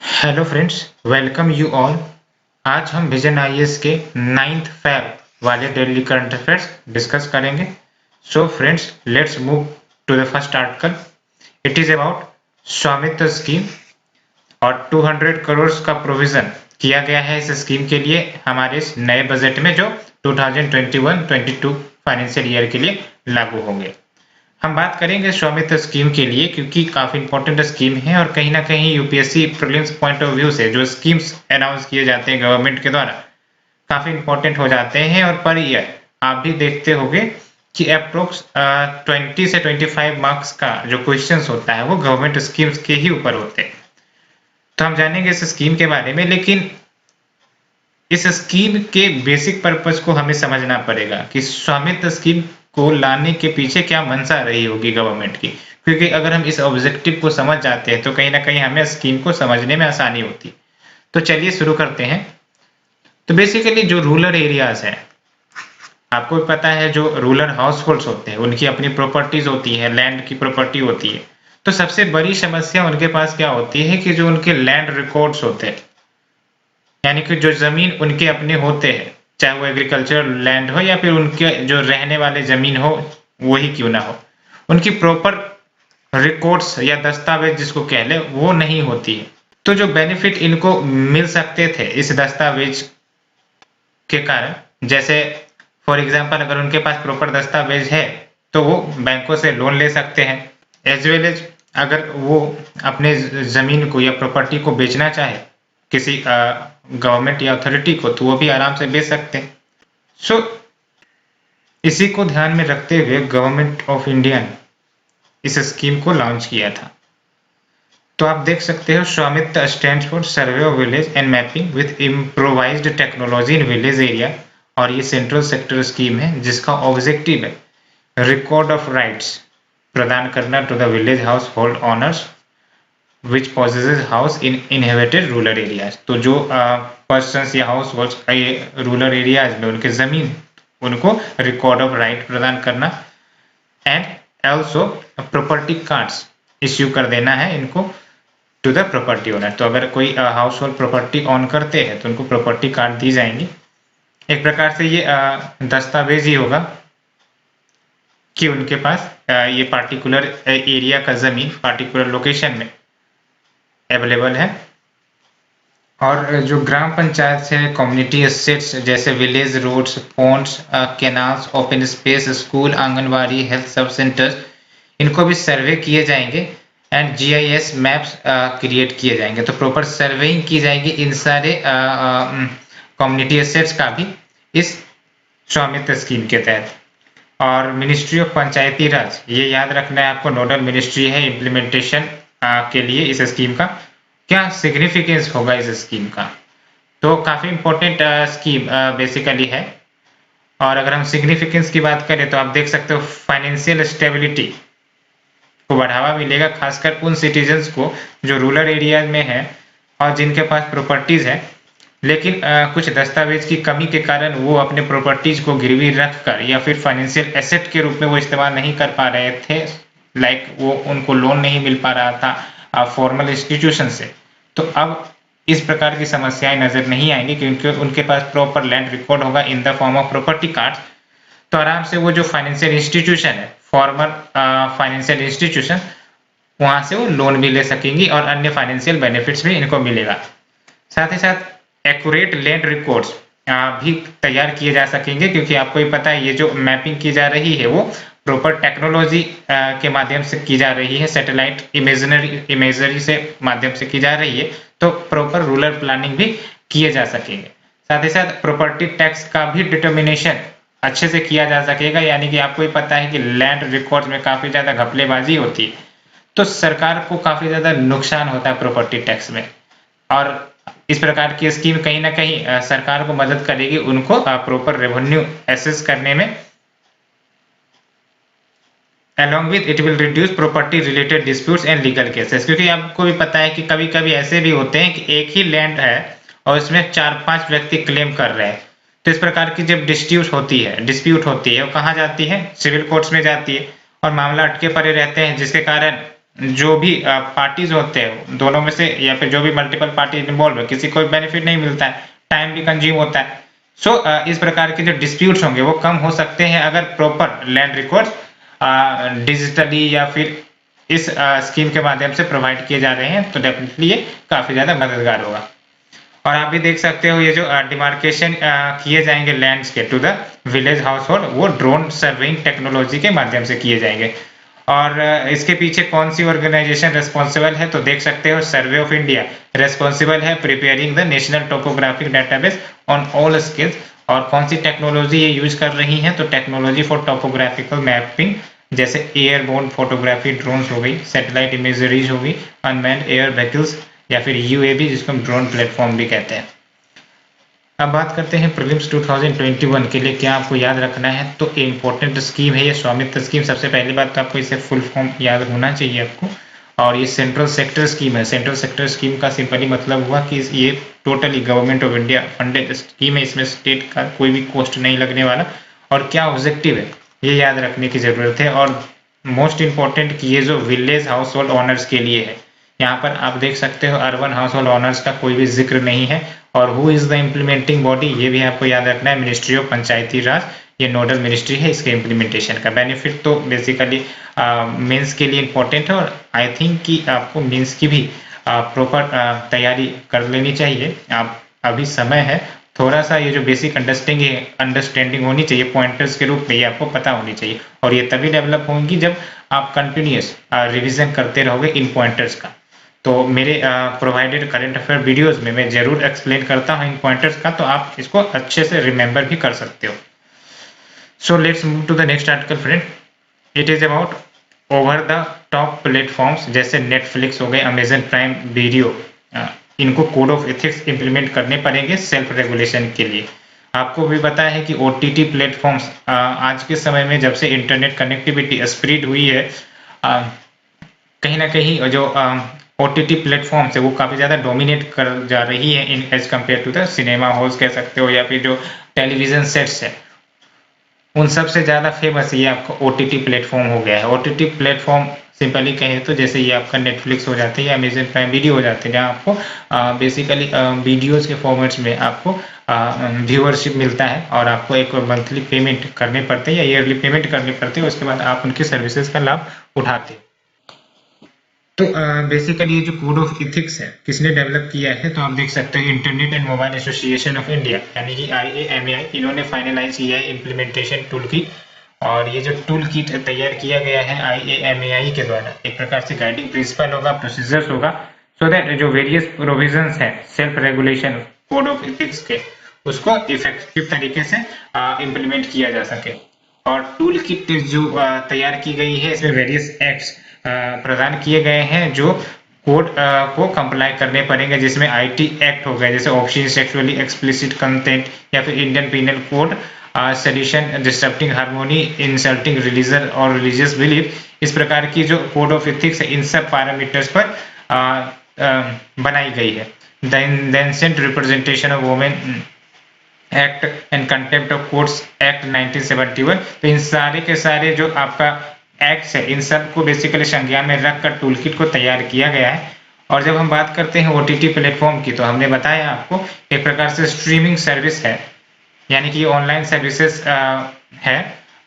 Hello friends, welcome you all. आज हम vision IAS के 9th फैब वाले डेली करंट अफेयर्स डिस्कस करेंगे। So friends, let's move to the first article. It is about Swamitva scheme और 200 करोड़ का provision किया गया है इस स्कीम के लिए हमारे इस नए बजट में जो 2021-22 फाइनेंशियल ईयर के लिए लागू होंगे। हम बात करेंगे स्वामित्व स्कीम के लिए क्योंकि काफी इंपॉर्टेंट स्कीम है और कहीं ना कहीं UPSC prelims point of view से जो स्कीम्स अनाउंस किए जाते हैं गवर्नमेंट के द्वारा काफी इंपॉर्टेंट हो जाते हैं और पर ईयर आप भी देखते होंगे कि अप्रोक्स 20 से 25 मार्क्स का जो क्वेश्चंस होता है वो गवर्नमेंट स्कीम्स के ही ऊपर होते हैं। तो हम जानेंगे इस स्कीम के बारे में, लेकिन इस स्कीम के बेसिक पर्पस को हमें समझना पड़ेगा कि स्वामित्व स्कीम को लाने के पीछे क्या मंशा रही होगी गवर्नमेंट की, क्योंकि अगर हम इस ऑब्जेक्टिव को समझ जाते हैं तो कहीं ना कहीं हमें स्कीम को समझने में आसानी होती। तो चलिए शुरू करते हैं। तो बेसिकली जो रूरल एरियाज है, आपको पता है जो रूरल हाउस होल्ड्स होते हैं उनकी अपनी प्रॉपर्टीज होती है, लैंड की प्रॉपर्टी होती है। तो सबसे बड़ी समस्या उनके पास क्या होती है कि जो उनके लैंड रिकॉर्ड्स होते हैं, यानी कि जो जमीन उनके अपने होते हैं, चाहे वो एग्रीकल्चरल लैंड हो या फिर उनके जो रहने वाले जमीन हो वही क्यों ना हो, उनकी प्रॉपर रिकॉर्ड्स या दस्तावेज जिसको कह ले वो नहीं होती है। तो जो बेनिफिट इनको मिल सकते थे इस दस्तावेज के कारण, जैसे फॉर एग्जांपल अगर उनके पास प्रॉपर दस्तावेज है तो वो बैंकों से लोन ले सकते हैं, एज वेल एज अगर वो अपने जमीन को या प्रॉपर्टी को बेचना चाहे किसी गवर्नमेंट या अथॉरिटी को तो वो भी आराम से बेच सकते हैं। सो इसी को ध्यान में रखते हुए गवर्नमेंट ऑफ इंडिया ने इस स्कीम को लॉन्च किया था। तो आप देख सकते हो स्वामित्व stands for survey of village and mapping with improvised technology in village area, और ये सेंट्रल सेक्टर स्कीम है जिसका ऑब्जेक्टिव है रिकॉर्ड ऑफ राइट्स प्रदान करना to the village house hold owners which possesses house in inhabited rural areas. तो जो persons या हाउस होल्ड रूरल एरियाज में उनके जमीन उनको रिकॉर्ड ऑफ राइट प्रदान करना and also property cards issue कर देना है इनको टू द प्रॉपर्टी ओनर। तो अगर कोई हाउस होल्ड प्रॉपर्टी ऑन करते हैं तो उनको प्रॉपर्टी कार्ड दी जाएंगी। एक प्रकार से ये दस्तावेज ही होगा कि उनके पास ये पार्टिकुलर एरिया का जमीन पार्टिकुलर लोकेशन में अवेलेबल है। और जो ग्राम पंचायत से कम्युनिटी एसेट्स जैसे village roads, ponds, canals, open space, school, anganwadi, health sub centres, इनको भी सर्वे किए जाएंगे एंड जीआईएस मैप्स क्रिएट किए जाएंगे। तो प्रॉपर सर्वेइंग की जाएगी इन सारे कम्युनिटी एसेट्स का भी इस स्वामित्व स्कीम के तहत। और मिनिस्ट्री ऑफ पंचायती राज, ये याद रखना है आपको, नोडल मिनिस्ट्री है इम्प्लीमेंटेशन के लिए इस स्कीम का। क्या सिग्निफिकेंस होगा इस स्कीम का, तो काफी इंपॉर्टेंट स्कीम बेसिकली है। और अगर हम सिग्निफिकेंस की बात करें तो आप देख सकते हो फाइनेंशियल स्टेबिलिटी को बढ़ावा मिलेगा, खासकर उन सिटीजन्स को जो रूरल एरिया में है और जिनके पास प्रॉपर्टीज है लेकिन कुछ दस्तावेज की कमी के कारण वो अपने प्रॉपर्टीज को गिरवी रखकर या फिर फाइनेंशियल एसेट के रूप में वो इस्तेमाल नहीं कर पा रहे थे, लाइक वो उनको लोन नहीं मिल पा रहा था फॉर्मल इंस्टीट्यूशन से। तो अब इस प्रकार की समस्याएं नजर नहीं आएंगी क्योंकि उनके पास प्रॉपर लैंड रिकॉर्ड होगा in the form of property card. तो आराम से वो जो फाइनेंशियल इंस्टीट्यूशन है, फॉर्मल फाइनेंशियल इंस्टीट्यूशन, वहां से वो लोन भी ले सकेंगी और अन्य फाइनेंशियल बेनिफिट्स भी इनको मिलेगा। साथ ही साथ एक्यूरेट लैंड रिकॉर्ड्स भी तैयार किए जा सकेंगे, क्योंकि आपको ही पता है ये जो मैपिंग की जा रही है वो प्रॉपर टेक्नोलॉजी के माध्यम से की जा रही है, सैटेलाइट इमेजरी से माध्यम से की जा रही है। तो प्रॉपर रूरल प्लानिंग भी किए जा सकेंगे। साथ ही साथ प्रॉपर्टी टैक्स का भी डिटर्मिनेशन अच्छे से किया जा सकेगा, यानी कि आपको ही पता है कि लैंड रिकॉर्ड में काफी ज्यादा घपलेबाजी होती है तो सरकार को काफी ज्यादा नुकसान होता है प्रॉपर्टी टैक्स में। और इस प्रकार की स्कीम कहीं ना कहीं सरकार को मदद करेगी उनको प्रॉपर रेवेन्यू एसेस करने में। Along with it will reduce property related disputes and legal cases, क्योंकि आपको भी पता है कि कभी कभी ऐसे भी होते हैं कि एक ही लैंड है और इसमें 4-5 व्यक्ति क्लेम कर रहे हैं। तो इस प्रकार की जब डिस्प्यूट होती है वो कहाँ जाती है, सिविल कोर्ट्स में जाती है और मामला अटके पड़े रहते हैं, जिसके कारण जो भी पार्टीज होते हैं दोनों में से, या फिर जो भी मल्टीपल पार्टी इन्वॉल्व है, किसी को बेनिफिट नहीं मिलता है, टाइम भी कंज्यूम होता है। सो इस प्रकार के जो डिस्प्यूट्स होंगे वो कम हो सकते हैं अगर प्रॉपर लैंड रिकॉर्ड्स डिजिटली या फिर इस स्कीम के माध्यम से प्रोवाइड किए जा रहे हैं, तो डेफिनेटली ये काफी ज्यादा मददगार होगा। और आप भी देख सकते हो ये जो डिमार्केशन किए जाएंगे लैंड्स के to the village house hold, वो ड्रोन सर्वेइंग टेक्नोलॉजी के माध्यम से किए जाएंगे। और इसके पीछे कौन सी ऑर्गेनाइजेशन रेस्पॉन्सिबल है, तो देख सकते हो सर्वे ऑफ इंडिया रेस्पॉन्सिबल है preparing the national topographic database on all skills. और कौन सी टेक्नोलॉजी ये यूज कर रही है, तो टेक्नोलॉजी फॉर टोपोग्राफिकल मैपिंग, जैसे एयरबोर्न फोटोग्राफी ड्रोन्स हो गई, सैटेलाइट इमेजरीज हो गई, अनमैन्ड एयर व्हीकल्स या फिर यूएवी जिसको हम ड्रोन प्लेटफॉर्म भी कहते हैं। अब बात करते हैं प्रीलिम्स 2021 के लिए क्या आपको याद रखना है, तो इम्पोर्टेंट स्कीम है ये स्वामित्व स्कीम। सबसे पहली बात तो आपको इसे फुल फॉर्म याद होना चाहिए आपको। और ये सेंट्रल सेक्टर स्कीम है। सेंट्रल सेक्टर स्कीम का सिंपली मतलब हुआ कि ये totally government of India funded scheme है, इसमें स्टेट का कोई भी कॉस्ट नहीं लगने वाला। और क्या ऑब्जेक्टिव है ये याद रखने की जरूरत है। और मोस्ट इंपॉर्टेंट कि ये जो विलेज हाउस होल्ड ऑनर्स के लिए है, यहाँ पर आप देख सकते हो अर्बन हाउस होल्ड ऑनर्स का कोई भी जिक्र नहीं है। और who is the implementing body, ये भी आपको याद रखना है, मिनिस्ट्री ऑफ पंचायती राज, ये नोडल मिनिस्ट्री है इसके इम्प्लीमेंटेशन का। बेनिफिट तो बेसिकली मेंस के लिए इंपॉर्टेंट है, और आई थिंक कि आपको मेंस की भी प्रॉपर तैयारी कर लेनी चाहिए। आप अभी समय है, थोड़ा सा ये जो बेसिक अंडरस्टैंडिंग होनी चाहिए पॉइंटर्स के रूप में, ये आपको पता होनी चाहिए। और ये तभी डेवलप होंगी जब आप कंटिन्यूस रिविजन करते रहोगे इन पॉइंटर्स का। तो मेरे प्रोवाइडेड करंट अफेयर वीडियोस में मैं जरूर एक्सप्लेन करता हूँ इन पॉइंटर्स का, तो आप इसको अच्छे से रिमेंबर भी कर सकते हो। So let's move to the next article friend. It is about over the top platforms जैसे नेटफ्लिक्स हो गए, अमेजन प्राइम वीडियो, इनको कोड ऑफ एथिक्स इंप्लीमेंट करने पड़ेंगे सेल्फ रेगुलेशन के लिए। आपको भी पता है कि ओटीटी प्लेटफॉर्म्स आज के समय में जब से इंटरनेट कनेक्टिविटी स्प्रेड हुई है, कहीं ना कहीं जो ओटीटी प्लेटफॉर्म्स है वो काफ़ी ज़्यादा डोमिनेट कर जा रही है in as compare to the cinema halls कह सकते हो, या फिर जो टेलीविजन सेट्स है उन सब से ज़्यादा फेमस ये आपका ओटीटी प्लेटफॉर्म हो गया है। ओटीटी प्लेटफॉर्म सिंपली कहें तो जैसे ये आपका नेटफ्लिक्स हो जाते हैं या अमेजन प्राइम वीडियो हो जाते हैं, जहाँ आपको बेसिकली वीडियोज़ के फॉर्मेट्स में आपको व्यूअरशिप मिलता है और आपको एक मंथली पेमेंट करने पड़ते हैं या ईयरली पेमेंट करने पड़ते हैं, उसके बाद आप उनकी सर्विसेज का लाभ उठाते हैं। तो बेसिकली ये जो कोड ऑफ इथिक्स है किसने डेवलप किया है, तो आप देख सकते हैं internet and mobile association of India यानी कि IAMAI, इन्होंने फाइनलाइज किया है इम्प्लीमेंटेशन टूल किट। और ये जो टूल किट तैयार किया गया है IAMAI के द्वारा, एक प्रकार से गाइडिंग प्रिंसिपल होगा, प्रोसीजर्स होगा, सो दैट जो वेरियस प्रोविजंस है self regulation code of ethics के, उसको इफेक्टिव तरीके से इम्प्लीमेंट किया जा सके। और टूल किट जो तैयार की गई है इसमें वेरियस एक्ट्स प्रदान किए गए हैं जो कोड को कंप्लाई करने पड़ेंगे, जिसमें IT एक्ट हो गए जैसे ऑब्ससीन सेक्सुअली एक्सप्लिसिट कंटेंट, या फिर Indian penal code sedition, disturbing harmony, insulting religion और रिलीजियस बिलीफ। इस प्रकार की जो कोड ऑफ एथिक्स है इन सब पैरामीटर्स पर बनाई गई है। The ancient representation of women act and contempt of courts act 1971, तो इन सारे के सारे जो आपका एक्ट्स है इन सब को बेसिकली संज्ञान में रखकर टूल किट को तैयार किया गया है। और जब हम बात करते हैं OTT प्लेटफॉर्म की, तो हमने बताया आपको एक प्रकार से स्ट्रीमिंग सर्विस है, यानी कि ऑनलाइन सर्विसेज है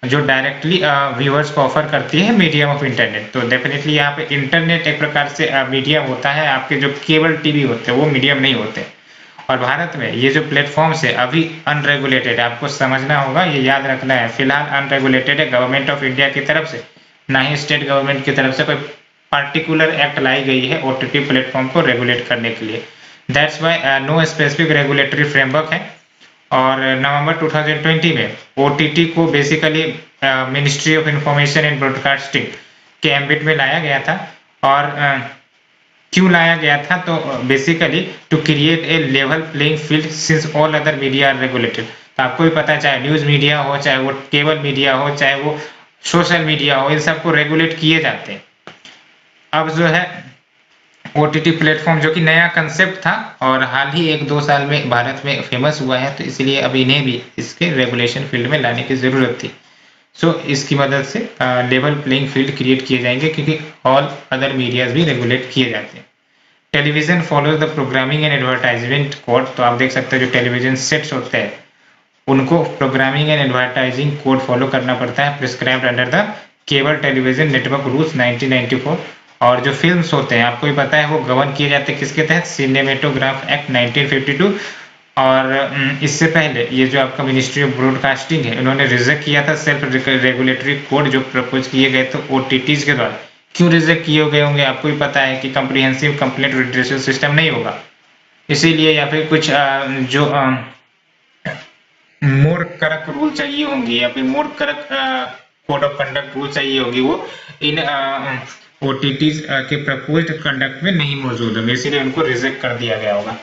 जो डायरेक्टली व्यूअर्स को ऑफर करती है मीडियम ऑफ इंटरनेट। तो डेफिनेटली यहाँ पे इंटरनेट एक प्रकार से मीडियम होता है, आपके जो केबल टीवी होते हैं वो मीडियम नहीं होते। और भारत में ये जो प्लेटफॉर्म्स है अभी अनरेगुलेटेड है, आपको समझना होगा, ये याद रखना है, फिलहाल अनरेगुलेटेड है। गवर्नमेंट ऑफ इंडिया की तरफ से ना ही स्टेट गवर्नमेंट की तरफ से कोई पार्टिकुलर एक्ट लाई गई है OTT प्लेटफॉर्म को रेगुलेट करने के लिए। That's why no specific regulatory framework है। और नवंबर 2020 में OTT को basically ministry of information and broadcasting के एम्बिट में लाया गया था। और क्यों लाया गया था, तो basically to create a level playing field since all other media are regulated. तो आपको भी पता है, चाहे न्यूज मीडिया हो, चाहे वो केबल मीडिया हो, चाहे वो सोशल मीडिया हो, इन सबको रेगुलेट किए जाते हैं। अब जो है OTT प्लेटफॉर्म जो कि नया कंसेप्ट था और हाल ही 1-2 साल में भारत में फेमस हुआ है, तो इसलिए अब इन्हें भी इसके रेगुलेशन फील्ड में लाने की जरूरत थी। सो इसकी मदद से लेवल प्लेइंग फील्ड क्रिएट किए जाएंगे, क्योंकि ऑल अदर मीडियाज भी रेगुलेट किए जाते हैं। Television follows the programming and advertisement code. तो आप देख सकते हैं जो टेलीविजन सेट्स होते हैं उनको programming and advertising code follow करना पड़ता है, prescribed under the cable television network rules 1994। और जो फिल्म्स होते हैं आपको भी पता है वो गवर्न किए जाते हैं किसके तहत, सिनेमेटोग्राफ एक्ट 1952। और इससे पहले ये जो आपका मिनिस्ट्री ऑफ ब्रॉडकास्टिंग है उन्होंने रिजेक्ट किया था सेल्फ रेगुलेटरी कोड जो प्रपोज किए गए थे ओटीटीज के द्वारा। क्यों रिजेक्ट किए गए होंगे आपको भी पता है कि कम्प्रीहेंसिव कंप्लेंट रिड्रेसल सिस्टम नहीं होगा इसीलिए, या फिर कुछ जो मोर कड़क रूल चाहिए होंगी या फिर मोर कड़क कोड ऑफ कंडक्ट रूल चाहिए होगी, वो इन ओटीटीज के प्रपोज्ड कंडक्ट में नहीं मौजूद होंगे, इसीलिए उनको रिजेक्ट कर दिया गया होगा।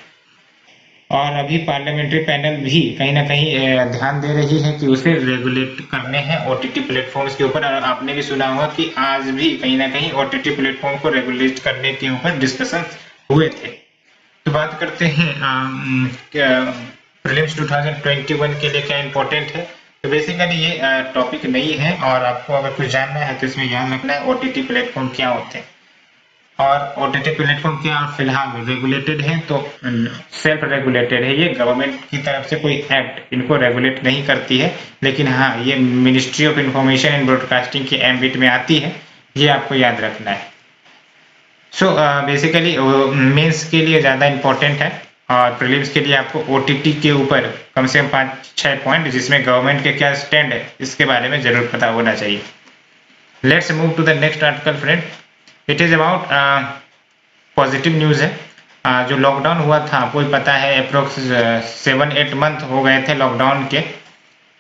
और अभी पार्लियामेंट्री पैनल भी कहीं ना कहीं ध्यान दे रही है कि उसे रेगुलेट करने हैं ओटीटी प्लेटफॉर्म्स के ऊपर। और आपने भी सुना होगा कि आज भी कहीं ना कहीं ओटीटी प्लेटफॉर्म को रेगुलेट करने के ऊपर डिस्कशन हुए थे। तो बात करते हैं प्रीलिम्स 2021 के लिए क्या इंपॉर्टेंट है। तो बेसिकली ये टॉपिक नहीं है और आपको अगर कुछ जानना है तो इसमें याद रखना है ओटीटी प्लेटफॉर्म क्या होते हैं। और ओटीटी प्लेटफॉर्म क्या फिलहाल रेगुलेटेड है, तो सेल्फ रेगुलेटेड है, ये गवर्नमेंट की तरफ से कोई एक्ट इनको रेगुलेट नहीं करती है, लेकिन हाँ ये ministry of information and broadcasting के एम्बिट में आती है, ये आपको याद रखना है। सो बेसिकली मेंस के लिए ज़्यादा इंपॉर्टेंट है और प्रीलिम्स के लिए आपको ओटीटी के ऊपर कम से कम 5-6 पॉइंट जिसमें गवर्नमेंट के क्या स्टैंड है इसके बारे में जरूर पता होना चाहिए। Let's move to the next article friend. It is about positive news है। जो लॉकडाउन हुआ था आपको पता है अप्रोक्स 7-8 मंथ हो गए थे लॉकडाउन के,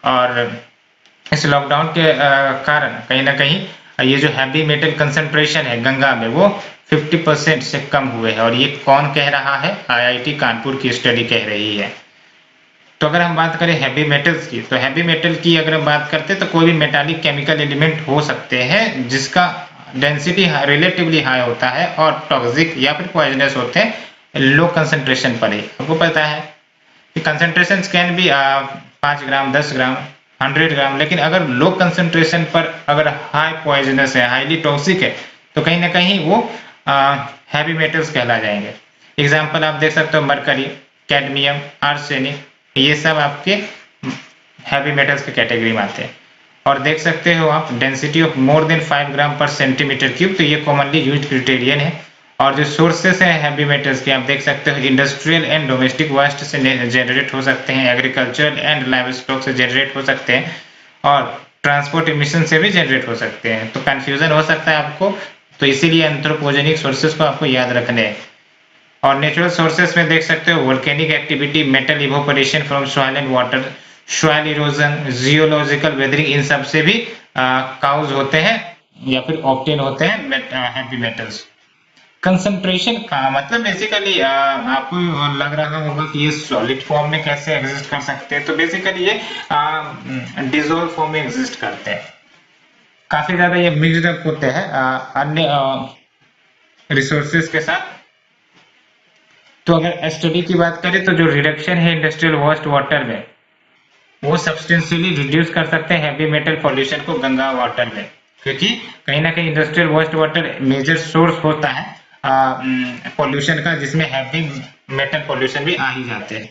और इस लॉकडाउन के कारण कहीं ना कहीं ये जो हैवी मेटल कंसंट्रेशन है गंगा में वो 50% से कम हुए हैं। और ये कौन कह रहा है, आईआईटी कानपुर की स्टडी कह रही है। तो अगर हम बात करें हैवी मेटल्स की, तो हैवी मेटल की अगर हम बात करते हैं तो कोई भी मेटालिक केमिकल एलिमेंट हो सकते हैं जिसका डेंसिटी रिलेटिवली हाई होता है और टॉक्सिक या फिर पॉइजनस होते हैं लो कंसंट्रेशन पर ही। आपको पता है कि कंसंट्रेशन कैन भी 5 ग्राम 10 ग्राम 100 ग्राम, लेकिन अगर लो कंसंट्रेशन पर अगर हाई पॉइजनस है हाईली टॉक्सिक है तो कहीं ना कहीं वो हैवी मेटल्स कहला जाएंगे। एग्जाम्पल आप देख सकते हो मरकरी, कैडमियम, आर्सेनिक, ये सब आपके हैवी मेटल्स के कैटेगरी में आते हैं। और देख सकते हो आप डेंसिटी ऑफ मोर देन 5 ग्राम पर सेंटीमीटर क्यूब, तो ये कॉमनली यूज्ड क्राइटेरियन है। और जो सोर्सेस हैं हैवी मेटल्स के आप देख सकते हो इंडस्ट्रियल एंड डोमेस्टिक वेस्ट से जनरेट हो सकते हैं, एग्रीकल्चर एंड लाइव स्टॉक से जनरेट हो सकते हैं और ट्रांसपोर्ट इमिशन से भी जनरेट हो सकते हैं। तो कंफ्यूजन हो सकता है आपको, तो इसीलिए एंथ्रोपोजेनिक सोर्सेस को आपको याद रखने हैं। और नेचुरल सोर्सेस में देख सकते हो volcanic activity, metal evaporation from soil and water, soil erosion, geological weathering, इन सब से भी काउज होते हैं या फिर ऑब्टेन होते हैं हैवी मेटल्स। कंसंट्रेशन का मतलब बेसिकली आपको लग रहा होगा कि ये सॉलिड फॉर्म में कैसे एग्जिस्ट कर सकते हैं, तो बेसिकली ये डिसॉल्व फॉर्म में एग्जिस्ट करते हैं। काफी ज्यादा ये मिक्स्ड अप होते हैं अन्य रिसोर्सेज के साथ। तो अगर स्टडी की बात करें तो जो रिडक्शन है इंडस्ट्रियल वेस्ट वाटर में वो सब्सटेंशियली रिड्यूस कर सकते हैं हैवी मेटल पॉल्यूशन को गंगा वाटर में, क्योंकि कहीं ना कहीं industrial waste water major source होता है पॉल्यूशन का, जिसमें हैवी मेटल पॉल्यूशन भी आ ही जाते हैं।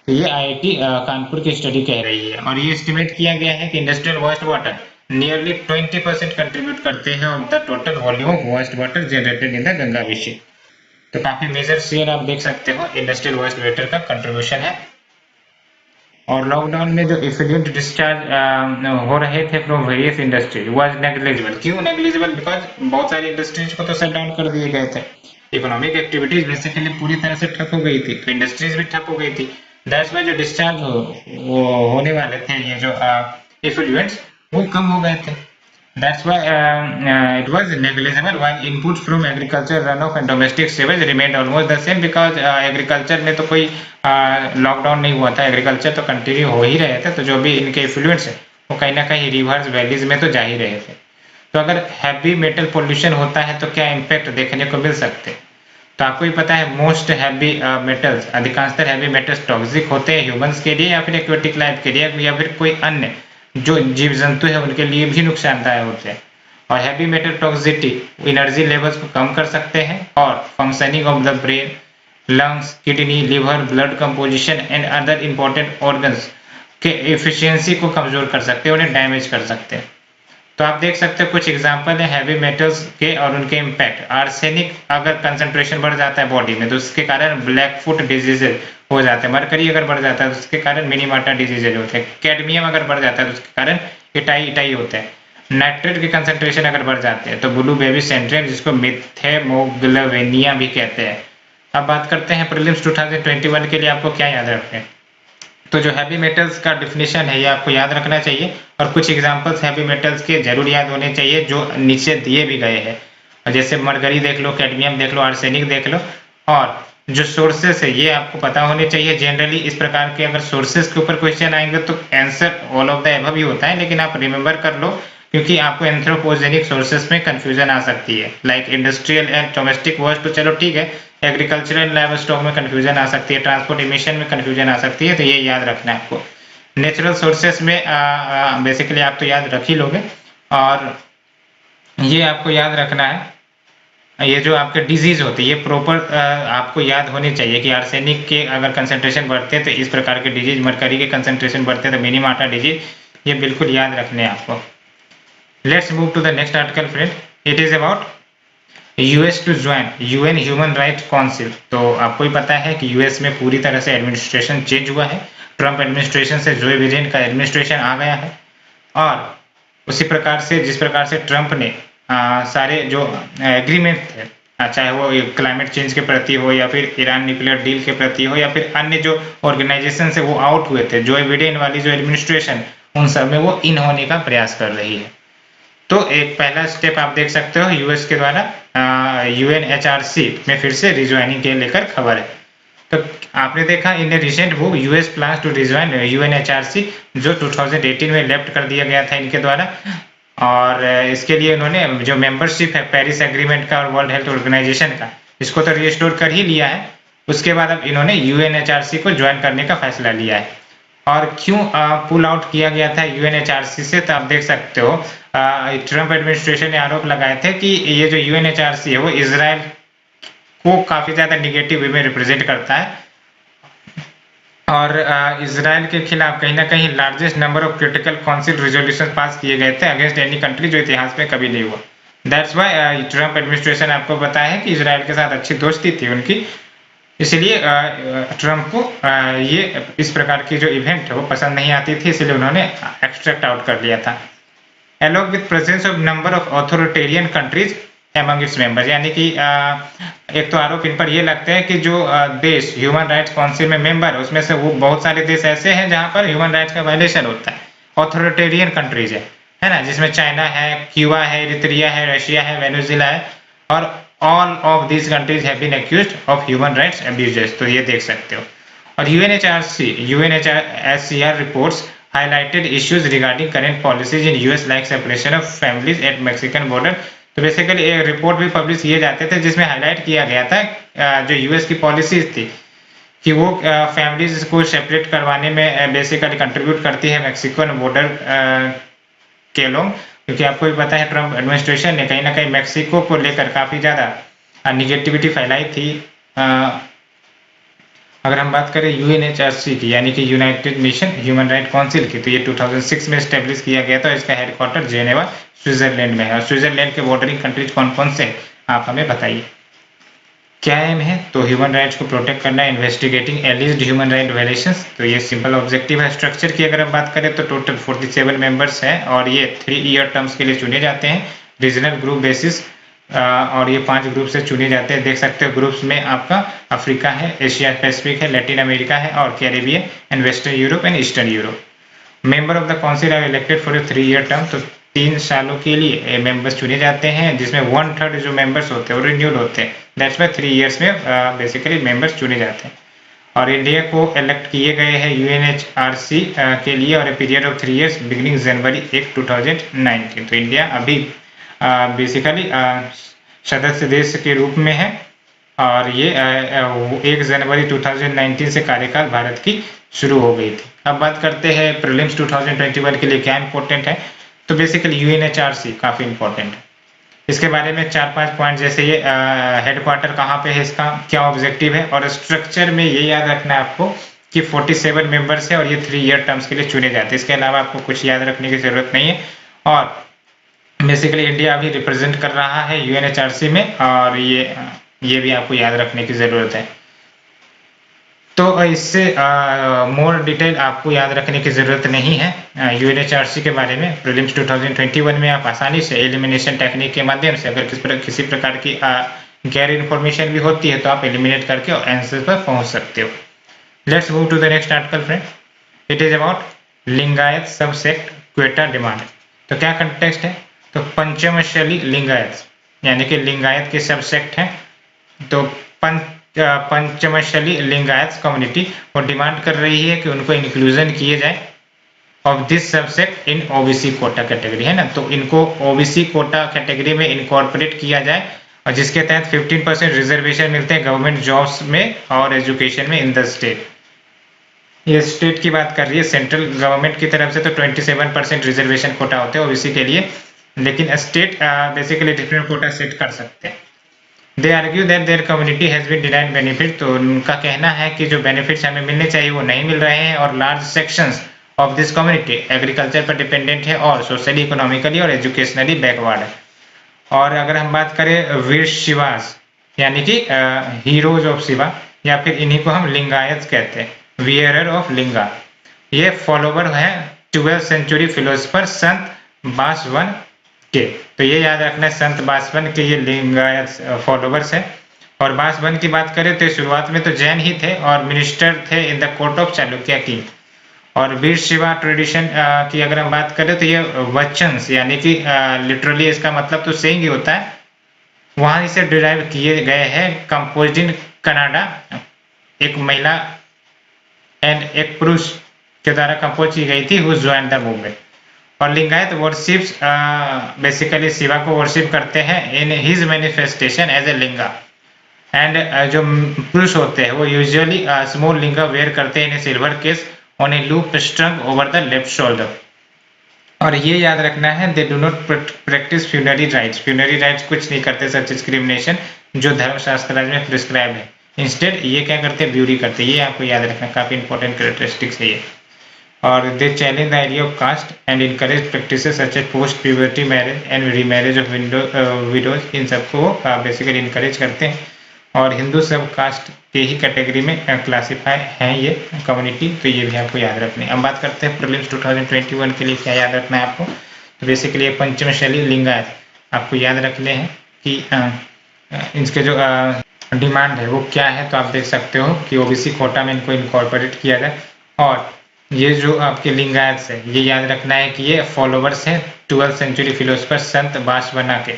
तो ये आईआईटी कानपुर की स्टडी कह रही है और ये एस्टिमेट किया गया है कि industrial waste water nearly 20% contribute करते हैं of the total volume of waste water generated in the Ganga विषय। तो काफी मेजर शेयर आप देख सकते हो इंडस्ट्रियल वेस्ट वाटर का कंट्रीब्यूशन है। और लॉकडाउन में जो इफिलिएंट डिस्चार्ज हो रहे थे from various industries was negligible. क्यों नेग्लिजिबल? बिकॉज बहुत सारी इंडस्ट्रीज को तो शट डाउन कर दिए गए थे, इकोनॉमिक एक्टिविटीज बेसिकली पूरी तरह से ठप हो गई थी, तो इंडस्ट्रीज भी ठप हो गई थी। दैट्स वाई जो डिस्चार्ज होने वाले थे ये जो इफिलिएंट्स वो कम हो गए थे। That's why it was negligible while inputs from agriculture runoff and domestic sewage remained almost the same because agriculture में तो कोई लॉकडाउन नहीं हुआ था, एग्रीकल्चर तो कंटिन्यू हो ही रहे थे, तो जो भी इनके इफ्लुएंट्स है वो कहीं ना कहीं रिवर्स वैलीज में तो जा ही रहे थे। तो अगर हैवी मेटल पोल्यूशन होता है तो क्या इम्पैक्ट देखने को मिल सकते हैं? तो आपको ही पता है मोस्ट हैवी मेटल्स, अधिकांशतर हैवी मेटल्स टॉक्सिक होते हैं ह्यूमंस के लिए या फिर एक्वेटिक लाइफ के लिए या फिर कोई अन्य जो जीव जंतु है उनके लिए भी नुकसानदायक होते हैं। और heavy metal toxicity energy levels को कम कर सकते हैं और functioning of the brain, lungs, kidney, liver, blood composition and other important organs के एफिशिएंसी को कमजोर कर सकते हैं, उन्हें डैमेज कर सकते हैं। तो आप देख सकते हैं कुछ एग्जांपल है हैवी मेटल्स के और उनके इम्पैक्ट। आर्सेनिक अगर कंसंट्रेशन बढ़ जाता है बॉडी में तो उसके कारण ब्लैक फुट डिजीजेज हो जाते हैं। मरकरी अगर बढ़ जाता है तो उसके कारण मिनीमाटा डिजीजेज होते हैं। कैडमियम अगर बढ़ जाता है तो उसके कारण इटाई होते हैं। नाइट्रेट के कंसंट्रेशन अगर बढ़ जाते हैं तो ब्लू बेबी सिंड्रोम, जिसको मिथेमोग्लोबिनिया भी कहते हैं। अब बात करते हैं प्रीलिम्स 2021 के लिए आपको क्या याद रखें। तो जो हैवी मेटल्स का डिफिनेशन है ये आपको याद रखना चाहिए और कुछ एग्जांपल्स हैवी मेटल्स के जरूर याद होने चाहिए जो नीचे दिए भी गए हैं। जैसे मरकरी देख लो, कैडमियम देख लो, आर्सेनिक देख लो। और जो सोर्सेस है ये आपको पता होने चाहिए। जनरली इस प्रकार के अगर सोर्सेस के ऊपर क्वेश्चन आएंगे तो answer all of the above ही होता है, लेकिन आप रिमेंबर कर लो क्योंकि आपको एंथ्रोपोजेनिक सोर्सेस में कंफ्यूजन आ सकती है। Like industrial and domestic waste तो चलो ठीक है, एग्रीकल्चरल लाइव स्टॉक में कंफ्यूजन आ सकती है, ट्रांसपोर्ट इमिशन में कंफ्यूजन आ सकती है, तो ये याद रखना है आपको। नेचुरल सोर्सेस में बेसिकली आप तो याद रख ही लोगे और ये आपको याद रखना है। ये जो आपके डिजीज होती है ये प्रॉपर आपको याद होनी चाहिए कि आर्सेनिक के अगर कंसंट्रेशन बढ़ते हैं तो इस प्रकार के डिजीज, मरकरी के कंसंट्रेशन बढ़ते हैं तो मिनीमाटा डिजीज, ये बिल्कुल याद रखने हैं आपको। Let's move to the next article friend. It is about US to join UN human rights council. तो आपको ही पता है कि यूएस में पूरी तरह से एडमिनिस्ट्रेशन चेंज हुआ है। ट्रम्प एडमिनिस्ट्रेशन से जोए बिडेन का एडमिनिस्ट्रेशन आ गया है और उसी प्रकार से जिस प्रकार से ट्रम्प ने सारे जो एग्रीमेंट थे, चाहे वो क्लाइमेट चेंज के प्रति हो या फिर ईरान न्यूक्लियर डील के प्रति हो या फिर अन्य जो ऑर्गेनाइजेशन से वो आउट हुए थे, जोए बिडेन वाली जो एडमिनिस्ट्रेशन उन सब में वो इन होने का प्रयास कर रही है। तो एक पहला स्टेप आप देख सकते हो यूएस के द्वारा यूएनएचआरसी में फिर से रिज्वाइनिंग के लेकर खबर है। तो आपने देखा in recent move US plans to rejoin UNHRC जो 2018 में लेफ्ट कर दिया गया था इनके द्वारा। और इसके लिए इन्होंने जो मेंबरशिप है पेरिस एग्रीमेंट का और वर्ल्ड हेल्थ ऑर्गेनाइजेशन का, इसको तो रिस्टोर कर ही लिया है। उसके बाद अब इन्होंने यूएनएचआरसी को ज्वाइन करने का फैसला लिया है। और क्यों पुल आउट किया गया था यूएनएचआरसी से, तो आप देख सकते हो ट्रम्प एडमिनिस्ट्रेशन ने आरोप लगाए थे कि ये जो यूएनएचआरसी है वो इजराइल को काफी ज्यादा निगेटिव वे में रिप्रेजेंट करता है और इजराइल के खिलाफ कहीं ना कहीं largest number of critical council resolution pass किए गए थे अगेंस्ट एनी कंट्री, जो इतिहास में कभी नहीं हुआ। दैट्स व्हाई ट्रम्प एडमिनिस्ट्रेशन आपको पता है कि इजराइल के साथ अच्छी दोस्ती थी उनकी, इसलिए ट्रम्प को ये इस प्रकार की जो इवेंट है वो पसंद नहीं आती थी, इसलिए उन्होंने एक्सट्रैक्ट आउट कर लिया था। Along with presence of number of authoritarian countries among its members, यानी कि एक तो आरोप इन पर ये लगता है कि जो देश ह्यूमन राइट्स काउंसिल में मेंबर है उसमें से वो बहुत सारे देश ऐसे हैं जहां पर ह्यूमन राइट्स का वायलेशन होता है। ऑथोरिटेरियन कंट्रीज है ना, जिसमें चाइना है, क्यूबा है, इरिट्रिया है, रशिया है, वेनेजुएला है और all of these countries have been accused of human rights abuses. तो ये देख सकते हो। और UNHCR reports highlighted issues regarding current policies in US like separation of families at Mexican border। तो बेसिकली एक रिपोर्ट भी पब्लिश किए जाते थे जिसमें हाईलाइट किया गया था जो यूएस की पॉलिसीज थी कि वो फैमिलीज को सेपरेट करवाने में बेसिकली कंट्रीब्यूट करती है मैक्सिकन बॉर्डर के लोग, क्योंकि आपको भी पता है ट्रम्प एडमिनिस्ट्रेशन ने कहीं ना कहीं मैक्सिको को लेकर काफी ज्यादा निगेटिविटी फैलाई थी। अगर हम बात करें यूएनएचआरसी की यानी कि United nation human right council की, तो ये 2006 में स्टेब्लिश किया गया था। इसका हेडक्वार्टर जेनेवा स्विट्जरलैंड में है। और स्विट्जरलैंड के बॉर्डरिंग कंट्रीज कौन कौन से आप हमें बताइए। क्या एम है, तो ह्यूमन राइट्स को प्रोटेक्ट करना, इन्वेस्टिगेटिंग एलिज्ड ह्यूमन राइट वायलेशंस। तो ये सिंपल ऑब्जेक्टिव है। स्ट्रक्चर की अगर हम बात करें तो टोटल 47 मेंबर्स हैं और ये 3 ईयर टर्म्स के लिए चुने जाते हैं रीजनल ग्रुप बेसिस और ये 5 ग्रुप से चुने जाते हैं। देख सकते हो ग्रुप्स में आपका अफ्रीका है, एशिया पैसिफिक है, लैटिन अमेरिका है और Caribbean and western Europe and eastern Europe. Member of the council are elected for a 3 year term. तो 3 सालों के लिए मेंबर्स चुने जाते हैं जिसमें 1/3 जो मेंबर्स होते हैं वो रिन्यूड होते हैं। दैट्स व्हाई 3 इयर्स में बेसिकली मेंबर्स चुने जाते हैं। और इंडिया को इलेक्ट किए गए हैं यूएनएचआरसी के लिए और a period of 3 years beginning January 1, 2019। तो इंडिया अभी बेसिकली सदस्य देश के रूप में है और ये 1 जनवरी 2019 से कार्यकाल भारत की शुरू हो गई थी। अब बात करते हैं प्रीलिम्स 2021 के लिए क्या इंपॉर्टेंट है। तो बेसिकली यूएनएचआरसी काफी इंपॉर्टेंट है। इसके बारे में 4-5 पॉइंट, जैसे ये हेडक्वार्टर कहाँ पे है, इसका क्या ऑब्जेक्टिव है, और स्ट्रक्चर में ये याद रखना है आपको कि 47 मेंबर्स है और ये 3 ईयर टर्म्स के लिए चुने जाते हैं। इसके अलावा आपको कुछ याद रखने की जरूरत नहीं है। और बेसिकली इंडिया अभी रिप्रेजेंट कर रहा है यूएनएचआरसी में, और ये भी आपको याद रखने की जरूरत है। तो इससे मोर डिटेल आपको याद रखने की जरूरत नहीं है यूएनएचआरसी के बारे में। प्रीलिम्स 2021 में आप आसानी से एलिमिनेशन टेक्निक के माध्यम से अगर किसी प्रकार की गैर इन्फॉर्मेशन भी होती है तो आप एलिमिनेट करके आंसर पर पहुंच सकते हो। Let's move to the next article friend. It is about Lingayat subsect quota demand. तो क्या कंटेक्स्ट है, तो पंचमशैली लिंगायत यानी कि लिंगायत के सबसेक्ट हैं। तो पंचमशैली लिंगायत कम्युनिटी वो डिमांड कर रही है कि उनको इंक्लूजन किए जाए of this subset in OBC Kota category, है ना। तो इनको ओबीसी कोटा कैटेगरी में इनकॉर्पोरेट किया जाए, और जिसके तहत 15% रिजर्वेशन मिलते हैं गवर्नमेंट जॉब्स में और एजुकेशन में इन द स्टेट। ये स्टेट की बात कर रही है, सेंट्रल गवर्नमेंट की तरफ से तो 27% रिजर्वेशन कोटा होते हैं ओबीसी के लिए, लेकिन state basically different quota set कर सकते हैं। They argue that their community has been denied benefit. तो उनका कहना है कि जो बेनिफिट्स हमें मिलने चाहिए वो नहीं मिल रहे हैं, और large sections of this community agriculture पर डिपेंडेंट है और सोशली, इकोनॉमिकली और एजुकेशनली बैकवर्ड है। और अगर हम बात करें वीर शिवास यानी कि हीरोज ऑफ शिवा, या फिर इन्हीं को हम लिंगायत कहते हैं, वियरर ऑफ लिंगा, ये फॉलोवर है 12th सेंचुरी फिलोसफर संत बासवन के। तो ये याद रखना है, संत बासवन के ये लिंगायत फॉलोवर्स है। और बासवन की बात करें तो शुरुआत में तो जैन ही थे और मिनिस्टर थे in the court of Chalukya की। और वीर शिवा ट्रेडिशन की अगर हम बात करें तो ये वचन्स यानी कि लिटरली इसका मतलब तो सेइंग ही होता है, वहां से डिराइव किए गए हैं। कंपोज्ड इन कनाडा, एक महिला एंड एक पुरुष के द्वारा कंपोज की गई थी, हु जॉइंड द मूवमेंट। और लिंगायत वर्शिप्स बेसिकली शिवा को वर्शिप करते हैं in his manifestation as a linga. And जो पुरुष होते हैं वो यूजुअली स्मॉल लिंगा वेयर करते हैं in silver case on a loop strung over the left shoulder. और ये याद रखना है, they do not practise funerary rites. Funerary rites कुछ नहीं करते सच डिस्क्रिमिनेशन जो धर्मशास्त्र में प्रिस्क्राइब है। इंस्टेड ये क्या करते हैं, ब्यूरी करते हैं। ये आपको याद रखना, काफी इंपॉर्टेंट कैरेक्टरिस्टिक्स है ये। और they challenge the idea of caste and encourage practices such as post puberty marriage and remarriage of widows. इन सबको बेसिकली इनकरेज करते हैं। और हिंदू सब कास्ट के ही कैटेगरी में क्लासीफाई है ये कम्युनिटी, तो ये भी आपको याद रखनी है। अब बात करते हैं प्रीलिम्स 2021 के लिए क्या याद रखना है आपको। तो बेसिकली ये पंचमशैली लिंगायत आपको याद रखने हैं कि इनके जो डिमांड है वो क्या है। तो आप देख सकते हो कि ओबीसी कोटा में इनको इनकॉर्पोरेट किया जाए। और ये जो आपके लिंगायत है ये याद रखना है कि ये फॉलोवर्स हैं 12th सेंचुरी फिलोसफर संत बासवन्ना के।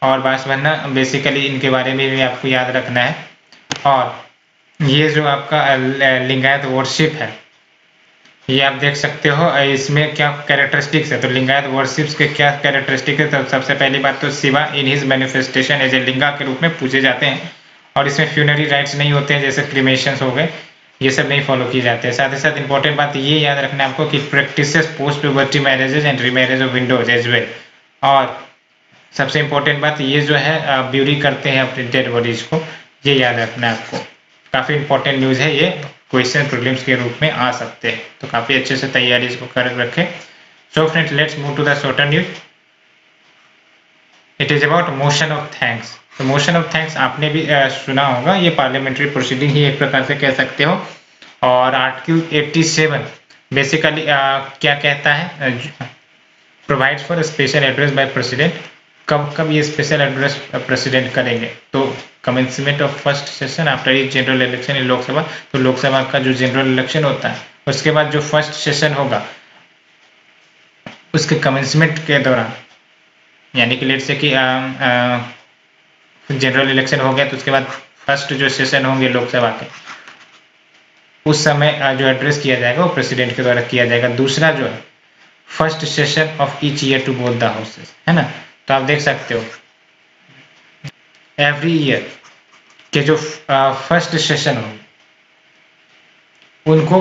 और बासवन्ना बेसिकली इनके बारे में भी आपको याद रखना है। और ये जो आपका लिंगायत वर्शिप है ये आप देख सकते हो, इसमें क्या कैरेक्टरिस्टिक्स है। तो लिंगायत वर्शिप्स के क्या कैरेक्टरिस्टिक है, तो सबसे पहली बात तो Shiva in his manifestation as a linga के रूप में पूजे जाते हैं। और इसमें फ्यूनरी राइट्स नहीं होते हैं, जैसे क्रिमेशंस हो गए, ये सब नहीं फॉलो किए जाते हैं। साथ ही साथ इंपॉर्टेंट बात ये याद रखना है आपको कि practices post puberty marriages and remarriage of windows as well. और सबसे इंपॉर्टेंट बात ये जो है ब्यूरी करते हैं अपने डेड बॉडीज को, ये याद रखना है आपको। काफी इंपॉर्टेंट न्यूज है ये, क्वेश्चन प्रीलिम्स के रूप में आ सकते हैं, तो काफी अच्छे से तैयारी इसको कर रखें। So friends let's move to the shorter news. It is about motion of thanks. तो मोशन ऑफ थैंक्स आपने भी सुना होगा, ये पार्लियामेंट्री प्रोसीडिंग ही एक प्रकार से कह सकते हो। और आर्टिकल 87 बेसिकली क्या कहता है, provides for special address by president. कब कब ये स्पेशल एड्रेस प्रेसिडेंट करेंगे, तो commencement of first session after ये जनरल इलेक्शन इन लोकसभा। तो लोकसभा का जो जनरल इलेक्शन होता है उसके बाद जो फर्स्ट सेशन होगा उसके कमेंसमेंट के दौरान, यानी कि लेट से कि जनरल इलेक्शन हो गया तो उसके बाद फर्स्ट जो सेशन होंगे लोकसभा के, उस समय जो एड्रेस किया जाएगा वो प्रेसिडेंट के द्वारा किया जाएगा। दूसरा जो है first session of each year to both the houses, है ना। तो आप देख सकते हो एवरी ईयर के जो फर्स्ट सेशन होंगे उनको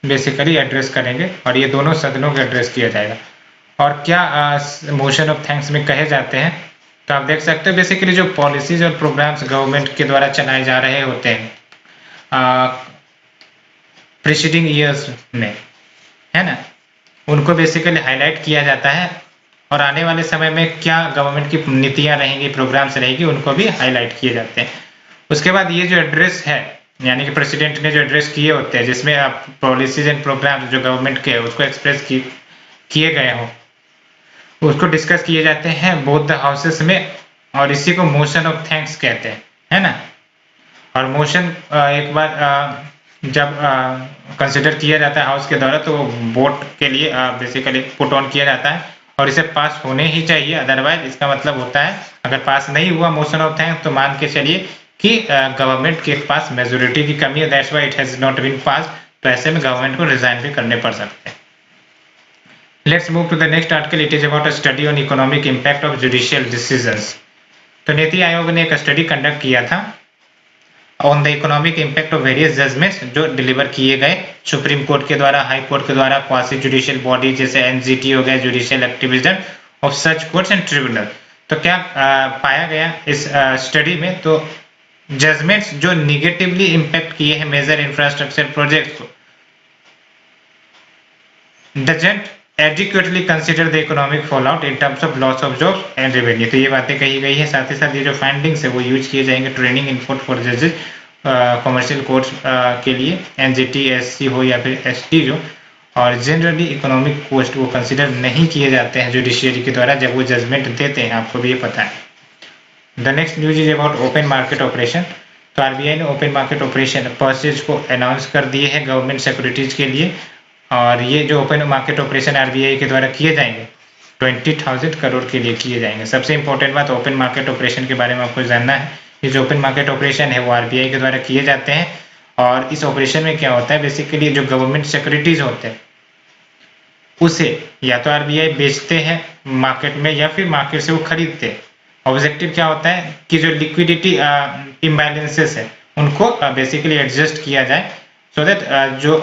बेसिकली एड्रेस करेंगे और ये दोनों सदनों को एड्रेस किया जाएगा। और क्या मोशन ऑफ थैंक्स में कहे जाते हैं, तो आप देख सकते हो बेसिकली जो पॉलिसीज और प्रोग्राम्स गवर्नमेंट के द्वारा चलाए जा रहे होते हैं प्रीसीडिंग ईयर्स में, है ना, उनको बेसिकली हाईलाइट किया जाता है और आने वाले समय में क्या गवर्नमेंट की नीतियां रहेंगी, प्रोग्राम्स रहेगी, उनको भी हाईलाइट किए जाते हैं। उसके बाद ये जो एड्रेस है, यानी कि प्रेसिडेंट ने जो एड्रेस किए होते हैं जिसमें आप पॉलिसीज एंड प्रोग्राम्स जो गवर्नमेंट के उसको एक्सप्रेस किए गए हों, उसको डिस्कस किए जाते हैं बोथ द हाउसेस में, और इसी को मोशन ऑफ थैंक्स कहते हैं, है ना। और मोशन एक बार जब कंसिडर किया जाता है हाउस के द्वारा तो वोट के लिए बेसिकली पुट ऑन किया जाता है और इसे पास होने ही चाहिए, अदरवाइज इसका मतलब होता है अगर पास नहीं हुआ मोशन ऑफ थैंक्स तो मान के चलिए कि गवर्नमेंट के पास मेजोरिटी की कमी है, that's why it has not been pass, तो ऐसे में गवर्नमेंट को रिजाइन भी करने पड़ सकते हैं। Let's move to the next article, it is about a study on economic impact of judicial decisions. तो नीति आयोग ने एक स्टडी कंडक्ट किया था on the economic impact of various judgments जो डिलीवर किए गए सुप्रीम कोर्ट के द्वारा, हाई कोर्ट के द्वारा, क्वासी जुडिशियल बॉडी जैसे एनजीटी हो गया, judicial Activision of such courts and tribunal. तो क्या पाया गया इस स्टडी में, तो जजमेंट्स जो निगेटिवली इंपैक्ट किए हैं मेजर इंफ्रास्ट्रक्चर प्रोजेक्ट्स को doesn't adequately consider the economic fallout in terms of loss of jobs and revenue. तो ये बातें कही गई है, साथ ही साथ ये जो फाइंडिंग्स है वो यूज किए जाएंगे ट्रेनिंग इनपुट फॉर जजेस कमर्शियल कोर्ट्स के लिए, एनजीटी, एससी हो या फिर एसटी जो, और जनरली इकोनॉमिक कॉस्ट वो कंसिडर नहीं किए जाते हैं जुडिशियरी के द्वारा जब वो जजमेंट देते हैं, आपको भी ये पता है। The next news is about open market operation. तो आरबीआई ने ओपन मार्केट ऑपरेशन परचेज को अनाउंस कर दिए हैं गवर्नमेंट सिक्योरिटीज के लिए, और ये जो ओपन मार्केट ऑपरेशन आरबीआई के द्वारा किए जाएंगे 20,000 करोड़ के लिए किए जाएंगे। सबसे इंपॉर्टेंट बात ओपन मार्केट ऑपरेशन के बारे में आपको जानना है, ये जो ओपन मार्केट ऑपरेशन है वो आरबीआई के द्वारा किए जाते हैं, और इस ऑपरेशन में क्या होता है बेसिकली जो गवर्नमेंट सिक्योरिटीज होते हैं उसे या तो आरबीआई बेचते हैं मार्केट में या फिर मार्केट से वो खरीदते हैं। ऑब्जेक्टिव क्या होता है कि जो लिक्विडिटी इम्बैलेंसेस है उनको बेसिकली एडजस्ट किया जाए सो दैट जो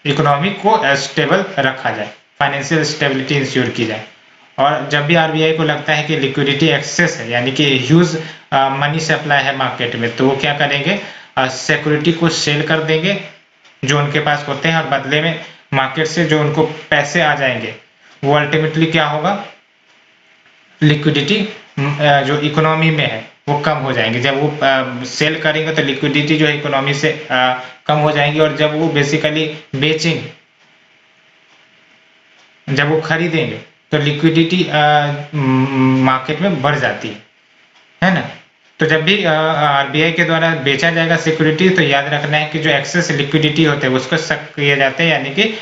इकोनॉमी को स्टेबल रखा जाए, फाइनेंशियल स्टेबिलिटी इंश्योर की जाए। और जब भी आरबीआई को लगता है कि लिक्विडिटी एक्सेस है यानी कि ह्यूज मनी सप्लाई है मार्केट में, तो वो क्या करेंगे, सिक्योरिटी को सेल कर देंगे जो उनके पास होते हैं, और बदले में मार्केट से जो उनको पैसे आ जाएंगे वो अल्टीमेटली क्या होगा, लिक्विडिटी जो इकोनॉमी में है वो कम हो जाएंगे। जब वो सेल करेंगे तो लिक्विडिटी जो है इकोनॉमी से कम हो जाएंगी, और जब वो बेसिकली बेचेंगे, जब वो खरीदेंगे तो लिक्विडिटी मार्केट में बढ़ जाती है ना। तो जब भी आरबीआई के द्वारा बेचा जाएगा सिक्योरिटी तो याद रखना है कि जो एक्सेस लिक्विडिटी होते हैं उसको सक किए जाते हैं, यानी कि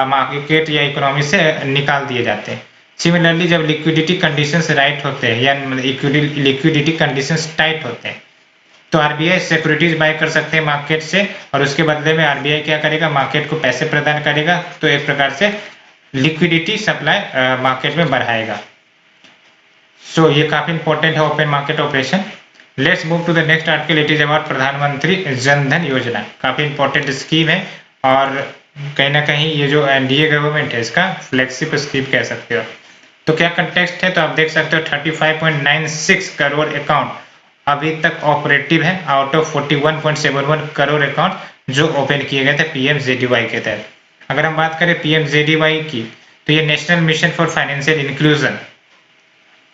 मार्केट या इकोनॉमी से निकाल दिए जाते हैं। सिमिलरली जब लिक्विडिटी कंडीशंस राइट होते हैं या लिक्विडिटी कंडीशंस टाइट होते हैं तो आरबीआई सिक्योरिटीज बाय कर सकते हैं मार्केट से, और उसके बदले में आरबीआई क्या करेगा, मार्केट को पैसे प्रदान करेगा, तो एक प्रकार से लिक्विडिटी सप्लाई मार्केट में बढ़ाएगा। सो ये काफी इंपॉर्टेंट है open market operation. Let's move to the next article, it is about Pradhan Mantri Jan धन योजना। काफी इंपॉर्टेंट स्कीम है और कहीं ना कहीं ये जो एनडीए गवर्नमेंट है इसका फ्लैगशिप स्कीम कह सकते हो। तो क्या कंटेक्स्ट है, तो आप देख सकते हो 35.96 करोड़ अकाउंट अभी तक ऑपरेटिव है आउट ऑफ 41.71 करोड़ अकाउंट जो ओपन किए गए थे पीएमजेडीवाई के तहत। अगर हम बात करें पीएमजेडीवाई की, तो ये national mission for financial inclusion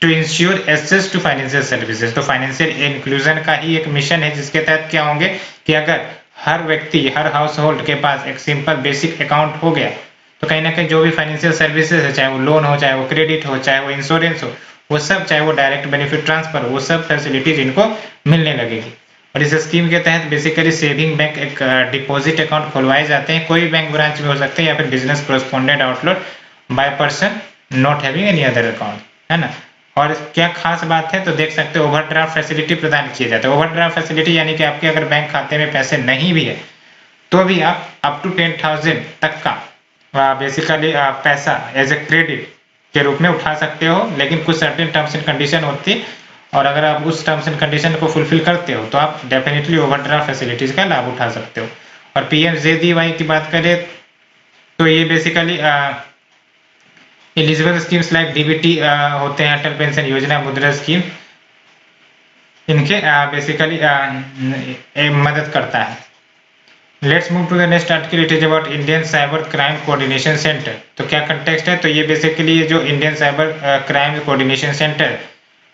to ensure access to financial services. तो फाइनेंशियल इंक्लूजन का ही एक मिशन है जिसके तहत क्या होंगे कि अगर हर व्यक्ति, हर हाउस होल्ड के पास एक सिंपल बेसिक अकाउंट हो गया तो कहीं ना कहीं जो भी फाइनेंशियल सर्विसेज है, चाहे वो लोन हो, चाहे वो क्रेडिट हो, चाहे वो इंश्योरेंस हो, वो सब, चाहे वो डायरेक्ट बेनिफिट ट्रांसफर, वो सब फैसिलिटीज इनको मिलने लगेगी। और इस स्कीम के तहत बेसिकली सेविंग बैंक एक डिपॉजिट अकाउंट खुलवाए जाते हैं, कोई बैंक ब्रांच में हो सकते हैं या फिर business correspondent outlet by person not having any other account, है ना। और क्या खास बात है तो देख सकते हो ओवरड्राफ्ट फैसिलिटी प्रदान किए जाते हैं। ओवरड्राफ्ट फैसिलिटी यानी कि आपके अगर बैंक खाते में पैसे नहीं भी है तो भी आप अप टू 10,000 तक का बेसिकली पैसा एज ए क्रेडिट के रूप में उठा सकते हो, लेकिन कुछ सर्टेन टर्म्स एंड कंडीशन होती है और अगर आप उस टर्म्स एंड कंडीशन को फुलफिल करते हो तो आप डेफिनेटली ओवरड्राफ्ट फैसिलिटीज का लाभ उठा सकते हो। और पीएमजेडीवाई की बात करें तो ये basically eligible schemes like DBT होते हैं, अटल पेंशन योजना, मुद्रा स्कीम, इनके बेसिकली मदद करता है। Let's move to the next article, it is about Indian cyber crime coordination centre. तो क्या कंटेक्स्ट है, तो ये बेसिकली जो Indian cyber crime coordination centre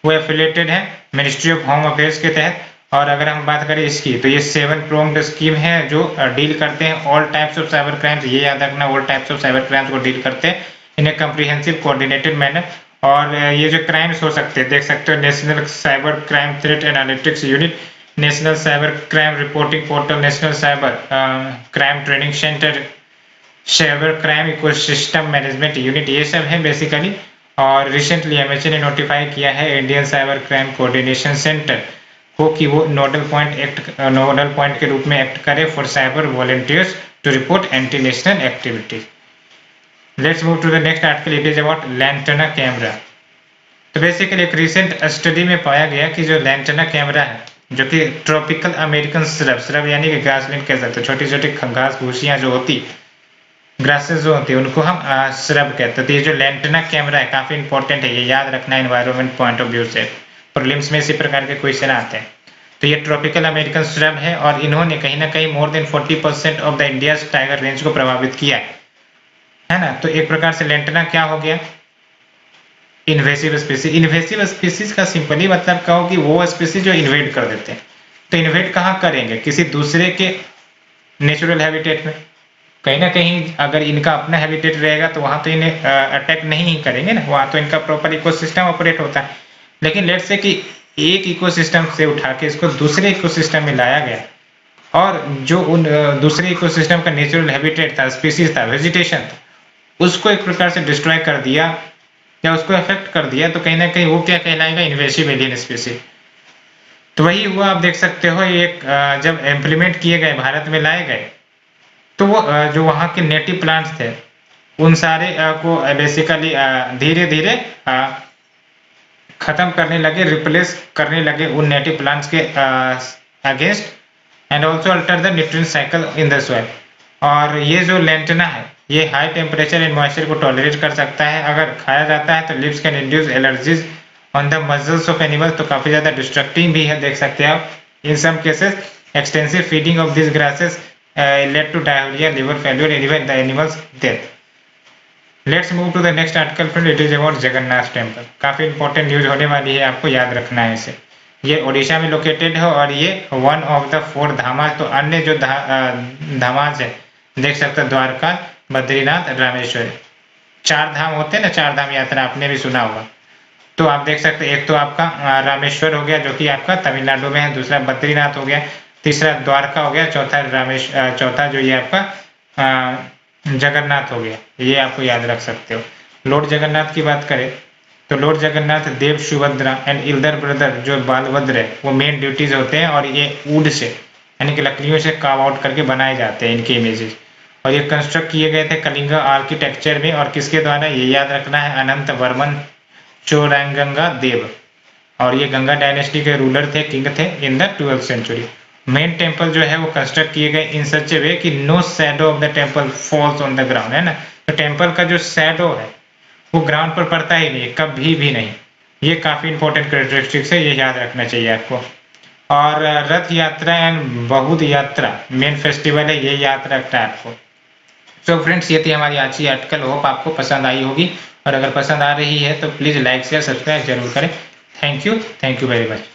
वो एफिलिएटेड है मिनिस्ट्री ऑफ होम अफेयर्स के तहत। और अगर हम बात करें इसकी तो ये 7 प्रोंग्ड स्कीम है जो डील करते हैं all types of cyber crimes. ये याद रखना, all types of cyber crimes को डील करते हैं इन ए कम्प्रीहेंसिव कोऑर्डिनेटेड मैनर। और ये जो क्राइम्स हो सकते हैं देख सकते हो, national cyber crime threat analytics unit, national cyber crime reporting portal, national cyber crime training centre, cyber crime ecosystem management unit, ये सब है बेसिकली। और रिसेंटली एमएचए ने नोटिफाई किया है Indian cyber crime coordination centre को कि वो नोडल पॉइंट के रूप में एक्ट करे for cyber volunteers to report anti national activities. Let's move to the next article, it is about lantana camara. तो बेसिकली एक रिसेंट स्टडी में पाया गया कि जो लैंटेना कैमरा है जो कि ट्रॉपिकल अमेरिकन श्रब यानी कि ग्रासलैंड कह सकते हो, छोटी छोटी घास भूसियां जो होती, ग्रासेस जो होती है उनको हम श्रब कहते हैं। तो ये जो लैंटेना कैमरा है काफी इंपॉर्टेंट है, ये याद रखना है एनवायरमेंट पॉइंट ऑफ व्यू से, प्रीलिम्स में इसी प्रकार के क्वेश्चन आते हैं। तो ये ट्रॉपिकल अमेरिकन श्रब है और इन्होंने कहीं ना कहीं more than 40% of the India tiger range को प्रभावित किया है ना। तो एक प्रकार से लैंटेना क्या हो गया, इन्वेसिव स्पीसीज। इन्वेसिव स्पीसीज का सिंपली मतलब क्या हो कि वो स्पीसीज जो इन्वेड कर देते हैं। तो इन्वेड कहाँ करेंगे, किसी दूसरे के नेचुरल हैबिटेट में। कहीं ना कहीं अगर इनका अपना हैबिटेट रहेगा तो वहां तो इन्हें अटैक नहीं करेंगे ना, वहां तो इनका प्रॉपर इकोसिस्टम ऑपरेट होता है। लेकिन लेट्स से कि एक इकोसिस्टम से उठा के इसको दूसरे इकोसिस्टम में लाया गया और जो उन दूसरे इकोसिस्टम का नेचुरल हैबिटेट था, स्पीसीज था, वेजिटेशन था, उसको एक प्रकार से डिस्ट्रॉय कर दिया या उसको अफेक्ट कर दिया, तो कहीं ना कहीं वो क्या कहलाएगा, इन्वेसिव एलियन स्पीसीज। तो वही हुआ, आप देख सकते हो एक जब इम्प्लीमेंट किए गए, भारत में लाए गए, तो वो जो वहाँ के नेटिव प्लांट्स थे उन सारे को बेसिकली धीरे धीरे खत्म करने लगे, रिप्लेस करने लगे उन नेटिव प्लांट्स के against, and also alter the nutrient cycle in the soil. और ये जो लैंटेना है ये हाई टेम्परेचर एंड मॉइस्चर को टॉलरेट कर सकता है। अगर खाया जाता है तो leaves can induce allergies on the muscles of animals, तो काफी ज्यादा डिस्ट्रक्टिंग भी है, देख सकते हैं आप। In some cases extensive feeding of this grasses led to diarrhea, liver failure, and even the animal's death. Let's move to the next article, friend. It is about Jagannath temple. काफी इंपॉर्टेंट न्यूज होने वाली है, आपको याद रखना है इसे। ये ओडिशा में लोकेटेड है और ये 1 of the 4 धामास, तो अन्य जो धामास है देख सकते हैं, द्वारका, बद्रीनाथ, रामेश्वर, 4 धाम होते हैं ना, 4 धाम यात्रा आपने भी सुना होगा। तो आप देख सकते हैं एक तो आपका रामेश्वर हो गया जो कि आपका तमिलनाडु में है, दूसरा बद्रीनाथ हो गया, तीसरा द्वारका हो गया, चौथा जो ये आपका जगन्नाथ हो गया। ये आपको याद रख सकते हो। लॉर्ड जगन्नाथ की बात करें तो lord Jagannath, Dev Subhadra and elder brother जो बालभद्र है वो मेन ड्यूटीज होते हैं, और ये वुड से यानी कि लकड़ियों से कार्व आउट करके बनाए जाते हैं इनके इमेजेस। और ये कंस्ट्रक्ट किए गए थे कलिंगा आर्किटेक्चर में, और किसके द्वारा, ये याद रखना है, अनंत वर्मन चोरंगंगा देव, और ये गंगा डायनेस्टी के रूलर थे, किंग थे in the 12th century. Main temple जो है वो कंस्ट्रक्ट किए गए इन सच ए वे कि no shadow of the temple falls on the ground, है ना। तो टेम्पल का जो शैडो है वो ग्राउंड पर पड़ता ही नहीं, कभी भी नहीं। ये काफी इंपॉर्टेंट कैरेक्टरिस्टिक्स है, ये याद रखना चाहिए आपको। और रथ यात्रा एंड बहुत यात्रा मेन फेस्टिवल है, ये याद रखना है आपको। सो फ्रेंड्स, ये थी हमारी आज की आर्टिकल, होप आपको पसंद आई होगी, और अगर पसंद आ रही है तो प्लीज लाइक शेयर सब्सक्राइब जरूर करें। Thank you very much.